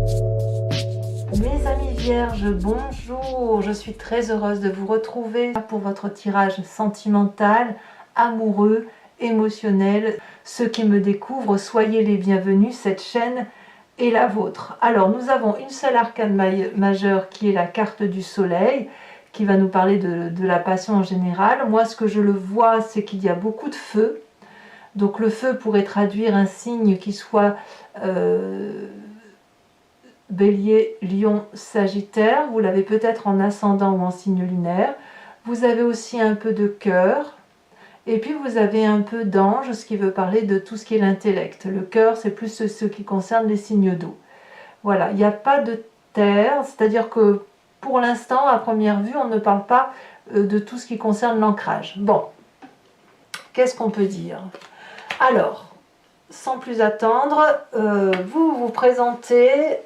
Mes amis vierges, bonjour! Je suis très heureuse de vous retrouver pour votre tirage sentimental, amoureux, émotionnel. Ceux qui me découvrent, soyez les bienvenus, cette chaîne est la vôtre. Alors, nous avons une seule arcane majeure qui est la carte du soleil, qui va nous parler de la passion en général. Moi, ce que je le vois, c'est qu'il y a beaucoup de feu. Donc, le feu pourrait traduire un signe qui soit... Bélier, Lion, Sagittaire, vous l'avez peut-être en ascendant ou en signe lunaire. Vous avez aussi un peu de cœur, et puis vous avez un peu d'ange, ce qui veut parler de tout ce qui est l'intellect. Le cœur, c'est plus ce qui concerne les signes d'eau. Voilà, il n'y a pas de terre, c'est-à-dire que pour l'instant, à première vue, on ne parle pas de tout ce qui concerne l'ancrage. Bon, qu'est-ce qu'on peut dire? Alors, sans plus attendre, vous vous présentez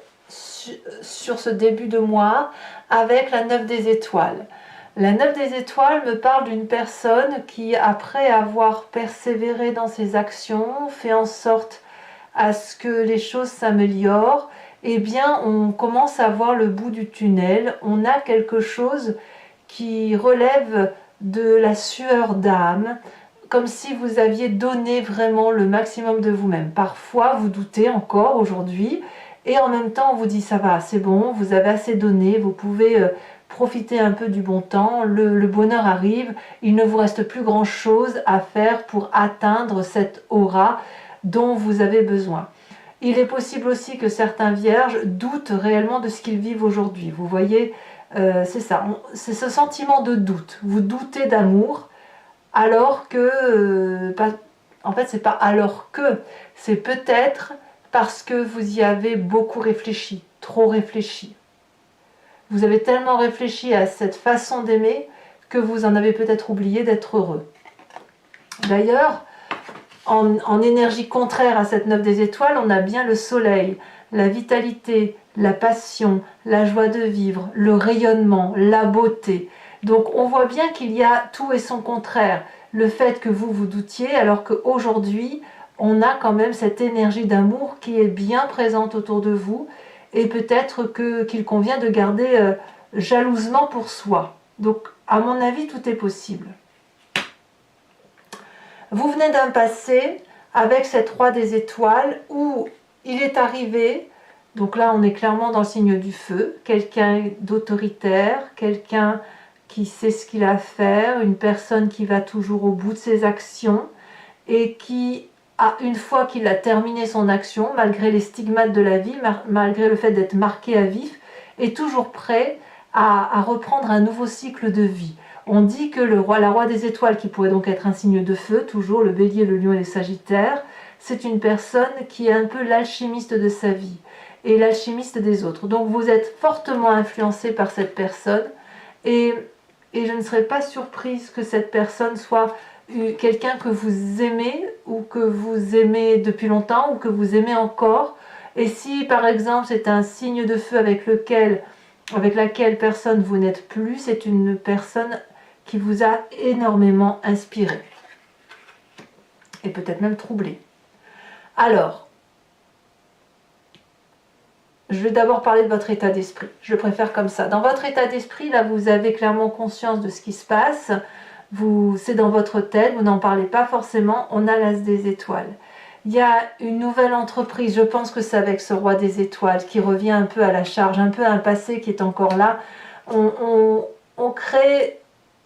sur ce début de mois avec la 9 des étoiles. La 9 des étoiles me parle d'une personne qui, après avoir persévéré dans ses actions, fait en sorte à ce que les choses s'améliorent, eh bien on commence à voir le bout du tunnel. On a quelque chose qui relève de la sueur d'âme, comme si vous aviez donné vraiment le maximum de vous-même. Parfois vous doutez encore aujourd'hui, et en même temps on vous dit ça va, c'est bon, vous avez assez donné, vous pouvez profiter un peu du bon temps, le bonheur arrive, il ne vous reste plus grand chose à faire pour atteindre cette aura dont vous avez besoin. Il est possible aussi que certains vierges doutent réellement de ce qu'ils vivent aujourd'hui. Vous voyez, c'est ça, c'est ce sentiment de doute. Vous doutez d'amour alors que, en fait c'est pas alors que, c'est peut-être parce que vous y avez beaucoup réfléchi, trop réfléchi. Vous avez tellement réfléchi à cette façon d'aimer que vous en avez peut-être oublié d'être heureux. D'ailleurs, en énergie contraire à cette 9 des étoiles, on a bien le soleil, la vitalité, la passion, la joie de vivre, le rayonnement, la beauté. Donc on voit bien qu'il y a tout et son contraire. Le fait que vous vous doutiez alors qu'aujourd'hui, on a quand même cette énergie d'amour qui est bien présente autour de vous et peut-être qu'il convient de garder jalousement pour soi. Donc à mon avis, tout est possible. Vous venez d'un passé avec cette roi des étoiles où il est arrivé, donc là on est clairement dans le signe du feu, quelqu'un d'autoritaire, quelqu'un qui sait ce qu'il a à faire, une personne qui va toujours au bout de ses actions et qui, une fois qu'il a terminé son action, malgré les stigmates de la vie, malgré le fait d'être marqué à vif, est toujours prêt à reprendre un nouveau cycle de vie. On dit que la roi des étoiles, qui pourrait donc être un signe de feu, toujours le bélier, le lion et les sagittaires, c'est une personne qui est un peu l'alchimiste de sa vie et l'alchimiste des autres. Donc vous êtes fortement influencé par cette personne et je ne serais pas surprise que cette personne soit quelqu'un que vous aimez ou que vous aimez depuis longtemps ou que vous aimez encore. Et si par exemple c'est un signe de feu avec laquelle personne vous n'êtes plus, c'est une personne qui vous a énormément inspiré et peut-être même troublé. Alors, je vais d'abord parler de votre état d'esprit. Je préfère comme ça. Dans votre état d'esprit, là, vous avez clairement conscience de ce qui se passe. C'est dans votre tête, vous n'en parlez pas forcément. On a l'as des étoiles. Il y a une nouvelle entreprise, je pense que c'est avec ce roi des étoiles qui revient un peu à la charge, un peu à un passé qui est encore là. On crée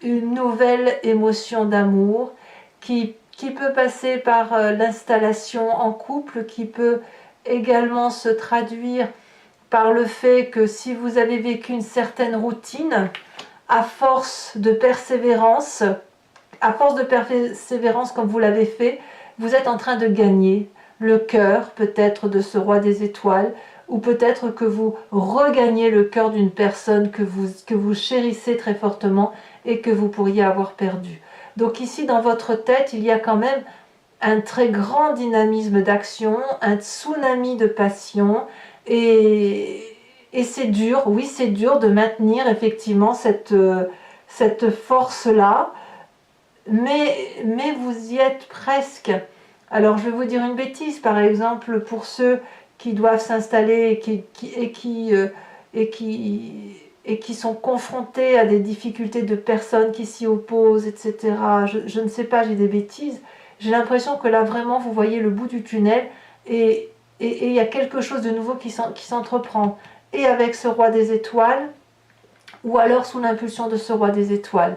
une nouvelle émotion d'amour qui peut passer par l'installation en couple, qui peut également se traduire par le fait que si vous avez vécu une certaine routine, à force de persévérance comme vous l'avez fait, vous êtes en train de gagner le cœur peut-être de ce roi des étoiles, ou peut-être que vous regagnez le cœur d'une personne que vous chérissez très fortement et que vous pourriez avoir perdu. Donc ici dans votre tête, il y a quand même un très grand dynamisme d'action, un tsunami de passion, et c'est dur, oui c'est dur de maintenir effectivement cette force-là, mais vous y êtes presque. Alors je vais vous dire une bêtise, par exemple pour ceux qui doivent s'installer et qui sont confrontés à des difficultés de personnes qui s'y opposent, etc. Je ne sais pas, j'ai des bêtises. J'ai l'impression que là, vraiment, vous voyez le bout du tunnel et il y a quelque chose de nouveau qui s'entreprend. Et avec ce roi des étoiles, ou alors sous l'impulsion de ce roi des étoiles.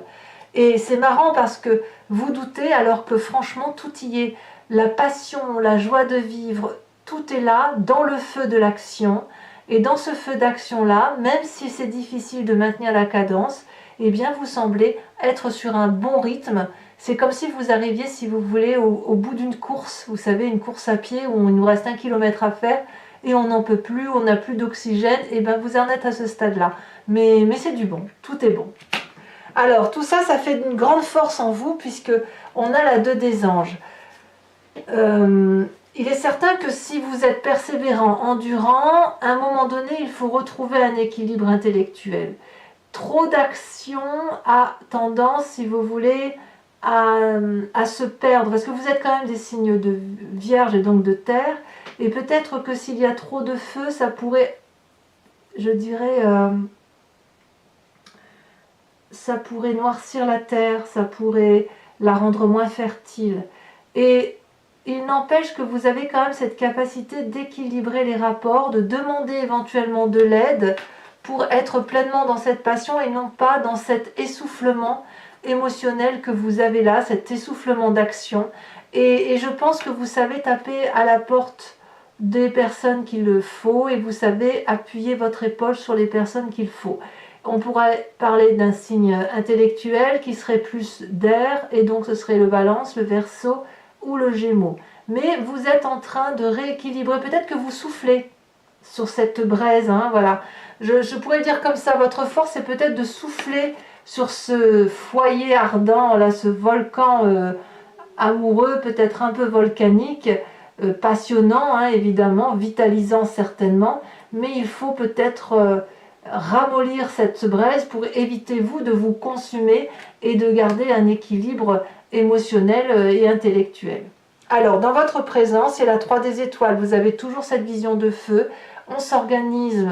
Et c'est marrant parce que vous doutez alors que franchement, tout y est. La passion, la joie de vivre, tout est là, dans le feu de l'action. Et dans ce feu d'action-là, même si c'est difficile de maintenir la cadence, eh bien vous semblez être sur un bon rythme. C'est comme si vous arriviez, si vous voulez, au bout d'une course. Vous savez, une course à pied où il nous reste 1 kilomètre à faire et on n'en peut plus, on n'a plus d'oxygène. Et bien vous en êtes à ce stade-là. Mais c'est du bon, tout est bon. Alors tout ça, ça fait une grande force en vous puisque on a la 2 des anges. Il est certain que si vous êtes persévérant, endurant, à un moment donné, il faut retrouver un équilibre intellectuel. Trop d'action a tendance, si vous voulez, à se perdre, parce que vous êtes quand même des signes de Vierge et donc de Terre, et peut-être que s'il y a trop de feu, ça pourrait, je dirais, ça pourrait noircir la Terre, ça pourrait la rendre moins fertile. Et il n'empêche que vous avez quand même cette capacité d'équilibrer les rapports, de demander éventuellement de l'aide pour être pleinement dans cette passion et non pas dans cet essoufflement émotionnel que vous avez là, cet essoufflement d'action. Et je pense que vous savez taper à la porte des personnes qu'il le faut et vous savez appuyer votre épaule sur les personnes qu'il faut. On pourrait parler d'un signe intellectuel qui serait plus d'air et donc ce serait le Balance, le Verseau ou le Gémeaux. Mais vous êtes en train de rééquilibrer, peut-être que vous soufflez sur cette braise, hein, voilà. Je pourrais dire comme ça, votre force c'est peut-être de souffler sur ce foyer ardent, là, ce volcan amoureux, peut-être un peu volcanique, passionnant, hein, évidemment, vitalisant certainement, mais il faut peut-être ramollir cette braise pour éviter vous de vous consumer et de garder un équilibre émotionnel et intellectuel. Alors, dans votre présence, il y a la 3 des étoiles, vous avez toujours cette vision de feu, on s'organise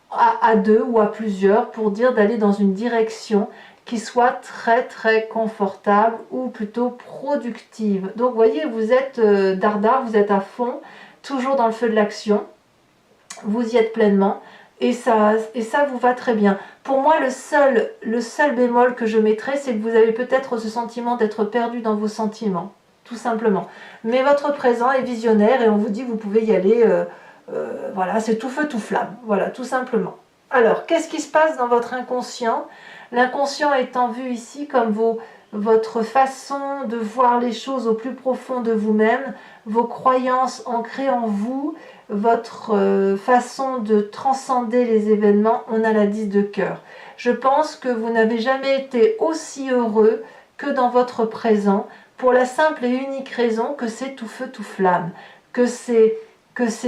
à 2 ou à plusieurs pour dire d'aller dans une direction qui soit très très confortable ou plutôt productive. Donc, vous voyez, vous êtes dardard, vous êtes à fond, toujours dans le feu de l'action, vous y êtes pleinement. Et ça vous va très bien. Pour moi, le seul bémol que je mettrais, c'est que vous avez peut-être ce sentiment d'être perdu dans vos sentiments, tout simplement. Mais votre présent est visionnaire et on vous dit que vous pouvez y aller, voilà, c'est tout feu, tout flamme, voilà, tout simplement. Alors, qu'est-ce qui se passe dans votre inconscient? L'inconscient étant vu ici comme votre façon de voir les choses au plus profond de vous-même, vos croyances ancrées en vous, votre façon de transcender les événements. On a la 10 de cœur. Je pense que vous n'avez jamais été aussi heureux que dans votre présent, pour la simple et unique raison que c'est tout feu, tout flamme, que c'est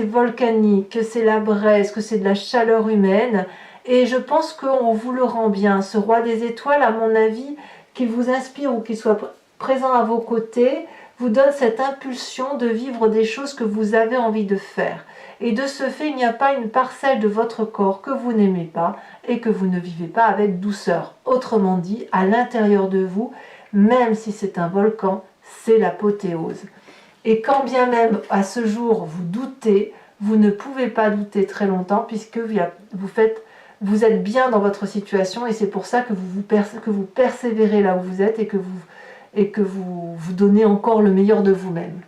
volcanique, que c'est la braise, que c'est de la chaleur humaine. Et je pense qu'on vous le rend bien. Ce roi des étoiles, à mon avis, qu'il vous inspire ou qu'il soit présent à vos côtés, vous donne cette impulsion de vivre des choses que vous avez envie de faire. Et de ce fait, il n'y a pas une parcelle de votre corps que vous n'aimez pas et que vous ne vivez pas avec douceur. Autrement dit, à l'intérieur de vous, même si c'est un volcan, c'est l'apothéose. Et quand bien même à ce jour vous doutez, vous ne pouvez pas douter très longtemps puisque vous êtes bien dans votre situation et c'est pour ça que vous persévérez là où vous êtes et que vous donnez encore le meilleur de vous-même.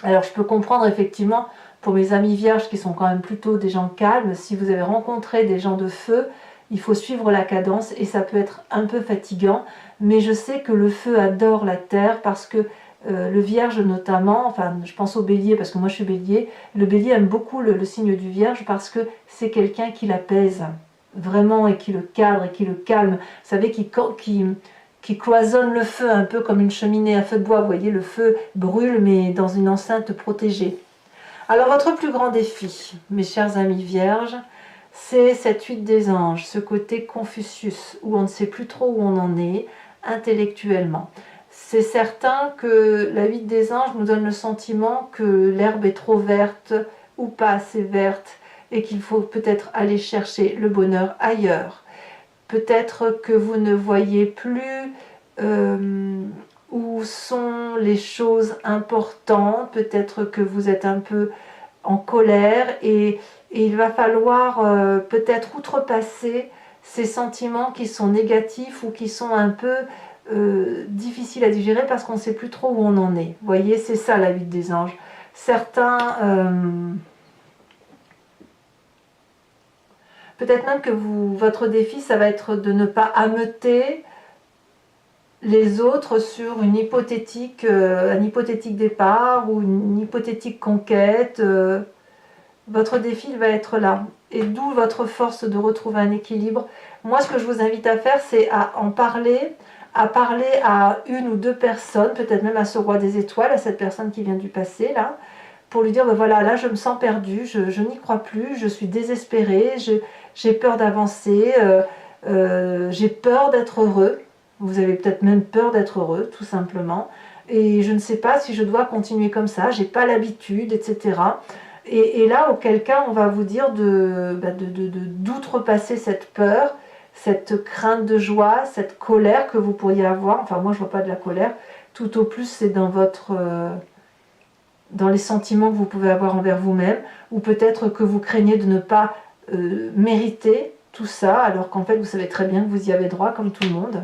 Alors je peux comprendre effectivement pour mes amis vierges qui sont quand même plutôt des gens calmes, si vous avez rencontré des gens de feu, il faut suivre la cadence et ça peut être un peu fatigant, mais je sais que le feu adore la terre parce que le vierge notamment, enfin je pense au bélier parce que moi je suis bélier, le bélier aime beaucoup le signe du vierge parce que c'est quelqu'un qui l'apaise vraiment et qui le cadre et qui le calme, vous savez, qui cloisonne le feu un peu comme une cheminée à feu de bois, vous voyez, le feu brûle mais dans une enceinte protégée. Alors votre plus grand défi, mes chers amis vierges, c'est cette 8 des anges, ce côté Confucius, où on ne sait plus trop où on en est intellectuellement. C'est certain que la 8 des anges nous donne le sentiment que l'herbe est trop verte ou pas assez verte et qu'il faut peut-être aller chercher le bonheur ailleurs. Peut-être que vous ne voyez plus où sont les choses importantes, peut-être que vous êtes un peu en colère et il va falloir peut-être outrepasser ces sentiments qui sont négatifs ou qui sont un peu difficiles à digérer parce qu'on ne sait plus trop où on en est. Vous voyez, c'est ça la vie des anges. Certains... peut-être même que votre défi, ça va être de ne pas ameuter les autres sur un hypothétique départ ou une hypothétique conquête. Votre défi va être là. Et d'où votre force de retrouver un équilibre. Moi, ce que je vous invite à faire, c'est à en parler, à une ou deux personnes, peut-être même à ce roi des étoiles, à cette personne qui vient du passé, là, pour lui dire, ben voilà, là, je me sens perdue, je n'y crois plus, je suis désespérée, j'ai peur d'avancer, j'ai peur d'être heureux. Vous avez peut-être même peur d'être heureux, tout simplement. Et je ne sais pas si je dois continuer comme ça, j'ai pas l'habitude, etc. Et là, auquel cas, on va vous dire d'outrepasser cette peur, cette crainte de joie, cette colère que vous pourriez avoir. Enfin, moi, je ne vois pas de la colère. Tout au plus, c'est dans dans les sentiments que vous pouvez avoir envers vous-même, ou peut-être que vous craignez de ne pas mériter tout ça, alors qu'en fait, vous savez très bien que vous y avez droit, comme tout le monde.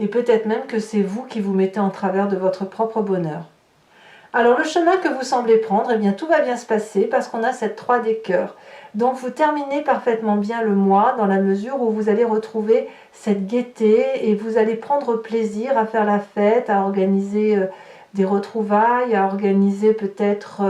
Et peut-être même que c'est vous qui vous mettez en travers de votre propre bonheur. Alors le chemin que vous semblez prendre, eh bien tout va bien se passer parce qu'on a cette 3 des cœurs. Donc vous terminez parfaitement bien le mois dans la mesure où vous allez retrouver cette gaieté et vous allez prendre plaisir à faire la fête, à organiser des retrouvailles, à organiser peut-être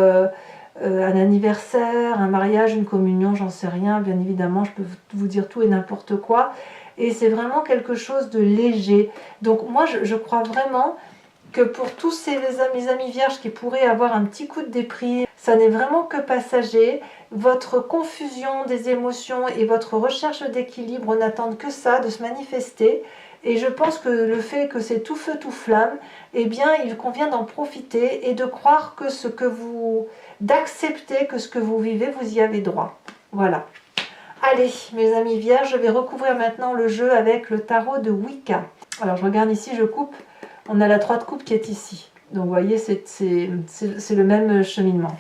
un anniversaire, un mariage, une communion, j'en sais rien, bien évidemment je peux vous dire tout et n'importe quoi. Et c'est vraiment quelque chose de léger. Donc moi je crois vraiment que pour tous mes amis vierges qui pourraient avoir un petit coup de déprime, ça n'est vraiment que passager. Votre confusion des émotions et votre recherche d'équilibre n'attendent que ça, de se manifester. Et je pense que le fait que c'est tout feu, tout flamme, eh bien, il convient d'en profiter et de croire que d'accepter que ce que vous vivez, vous y avez droit. Voilà. Allez, mes amis vierges, je vais recouvrir maintenant le jeu avec le tarot de Wicca. Alors, je regarde ici, je coupe. On a la 3 de coupe qui est ici. Donc, vous voyez, c'est le même cheminement.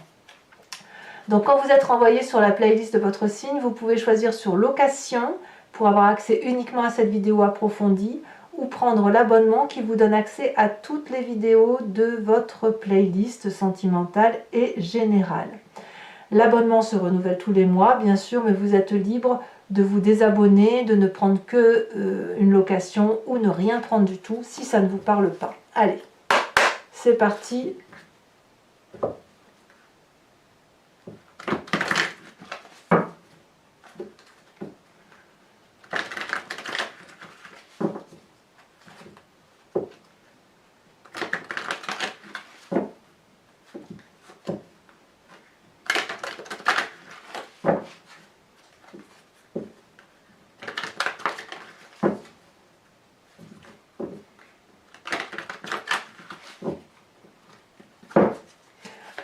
Donc, quand vous êtes renvoyé sur la playlist de votre signe, vous pouvez choisir sur location pour avoir accès uniquement à cette vidéo approfondie ou prendre l'abonnement qui vous donne accès à toutes les vidéos de votre playlist sentimentale et générale. L'abonnement se renouvelle tous les mois, bien sûr, mais vous êtes libre de vous désabonner, de ne prendre que une location ou ne rien prendre du tout si ça ne vous parle pas. Allez, c'est parti.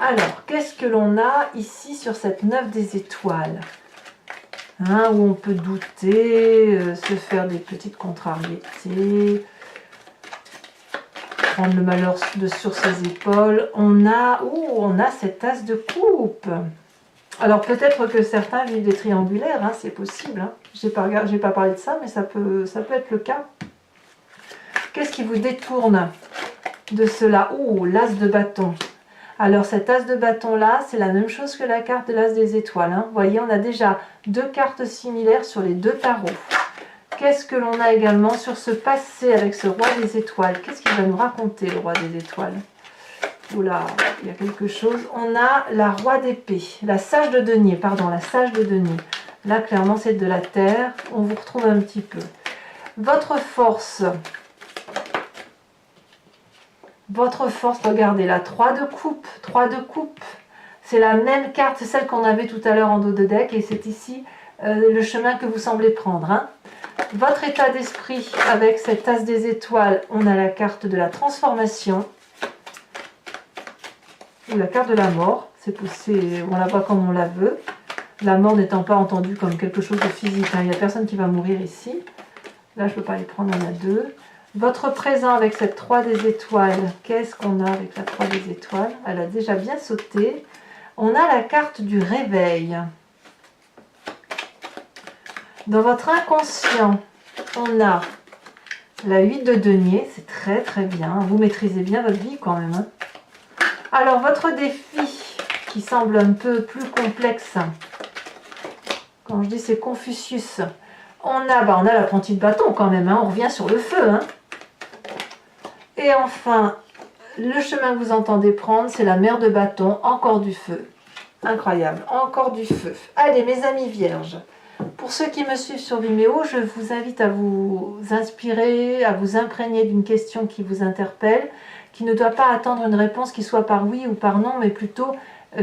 Alors, qu'est-ce que l'on a ici sur cette 9 des étoiles, hein, où on peut douter, se faire des petites contrariétés, prendre le malheur sur ses épaules. On a cette as de coupe. Alors peut-être que certains vivent des triangulaires, hein, c'est possible. Hein. J'ai pas parlé de ça, mais ça peut être le cas. Qu'est-ce qui vous détourne de cela? L'as de bâton. Alors cet as de bâton là, c'est la même chose que la carte de l'as des étoiles. Hein. Vous voyez, on a déjà 2 cartes similaires sur les 2 tarots. Qu'est-ce que l'on a également sur ce passé avec ce roi des étoiles? Qu'est-ce qu'il va nous raconter, le roi des étoiles? Oula, il y a quelque chose. On a la roi d'épée, la sage de denier, pardon, la sage de denier. Là, clairement, c'est de la terre. On vous retrouve un petit peu. Votre force, regardez, la 3 de coupe. 3 de coupe, c'est la même carte, c'est celle qu'on avait tout à l'heure en dos de deck, et c'est ici le chemin que vous semblez prendre. Hein. Votre état d'esprit, avec cette as des étoiles, on a la carte de la transformation. ou la carte de la mort. On la voit comme on la veut. La mort n'étant pas entendue comme quelque chose de physique. Hein. Il n'y a personne qui va mourir ici. Là, je ne peux pas les prendre, on a deux. Votre présent avec cette 3 des étoiles, qu'est-ce qu'on a avec la 3 des étoiles? Elle a déjà bien sauté. On a la carte du réveil. Dans votre inconscient, on a la 8 de denier, c'est très très bien. Vous maîtrisez bien votre vie quand même. Hein. Alors, votre défi qui semble un peu plus complexe, quand je dis c'est Confucius, on a l'apprenti de bâton quand même, hein. On revient sur le feu. Hein. Et enfin, le chemin que vous entendez prendre, c'est la mer de bâton, encore du feu. Incroyable, encore du feu. Allez, mes amis vierges, pour ceux qui me suivent sur Vimeo, je vous invite à vous inspirer, à vous imprégner d'une question qui vous interpelle, qui ne doit pas attendre une réponse qui soit par oui ou par non, mais plutôt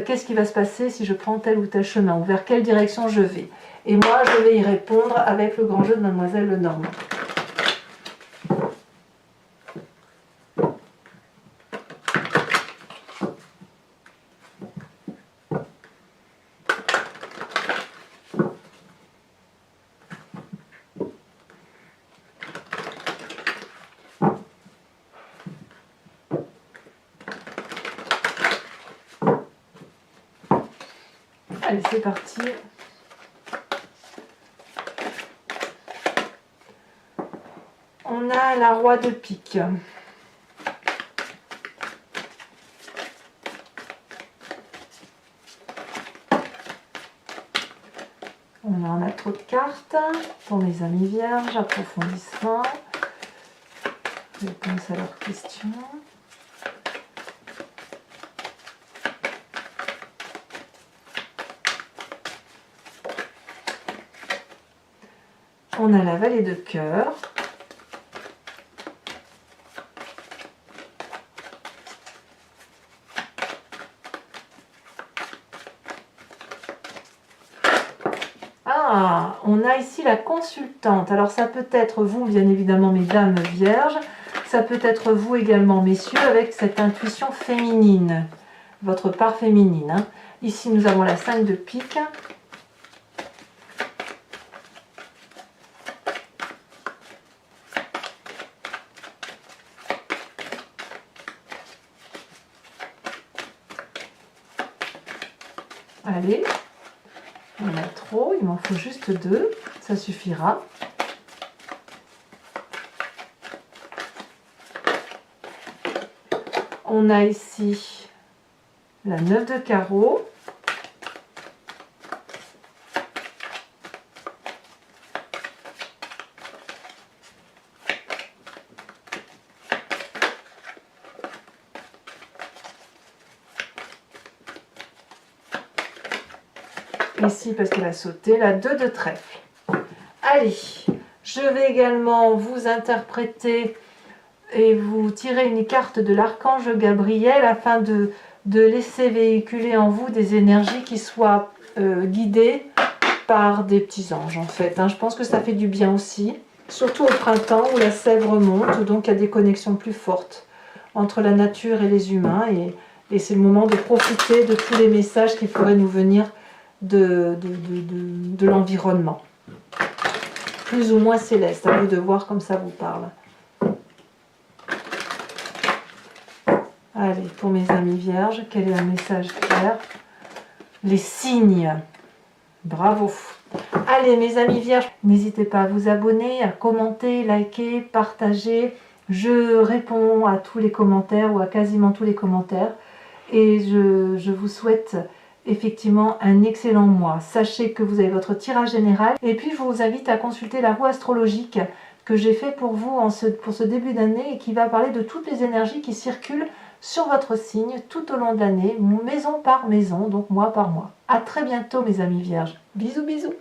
qu'est-ce qui va se passer si je prends tel ou tel chemin, ou vers quelle direction je vais. Et moi, je vais y répondre avec le grand jeu de Mademoiselle Lenormand. Allez, c'est parti. On a la roi de pique. On en a trop de cartes. Pour mes amis vierges, approfondissement. Réponse à leurs questions. On a la vallée de cœur. Ah, on a ici la consultante. Alors ça peut être vous, bien évidemment, mesdames vierges. Ça peut être vous également, messieurs, avec cette intuition féminine. Votre part féminine. Hein. Ici, nous avons la 5 de pique. Allez, il y en a trop, il m'en faut juste 2, ça suffira. On a ici la 9 de carreau. Ici, parce qu'elle a sauté, la 2 de trèfle. Allez, je vais également vous interpréter et vous tirer une carte de l'archange Gabriel afin de laisser véhiculer en vous des énergies qui soient guidées par des petits anges en fait. Hein. Je pense que ça fait du bien aussi, surtout au printemps où la sève remonte, donc il y a des connexions plus fortes entre la nature et les humains et c'est le moment de profiter de tous les messages qui pourraient nous venir de l'environnement. Plus ou moins céleste, à vous de voir comme ça vous parle. Allez, pour mes amis vierges, quel est un message clair? Les signes. Bravo. Allez, mes amis vierges, n'hésitez pas à vous abonner, à commenter, liker, partager. Je réponds à tous les commentaires ou à quasiment tous les commentaires. Et je vous souhaite effectivement un excellent mois. Sachez que vous avez votre tirage général. Et puis, je vous invite à consulter la roue astrologique que j'ai fait pour vous pour ce début d'année et qui va parler de toutes les énergies qui circulent sur votre signe tout au long de l'année, maison par maison, donc mois par mois. À très bientôt mes amis vierges. Bisous bisous.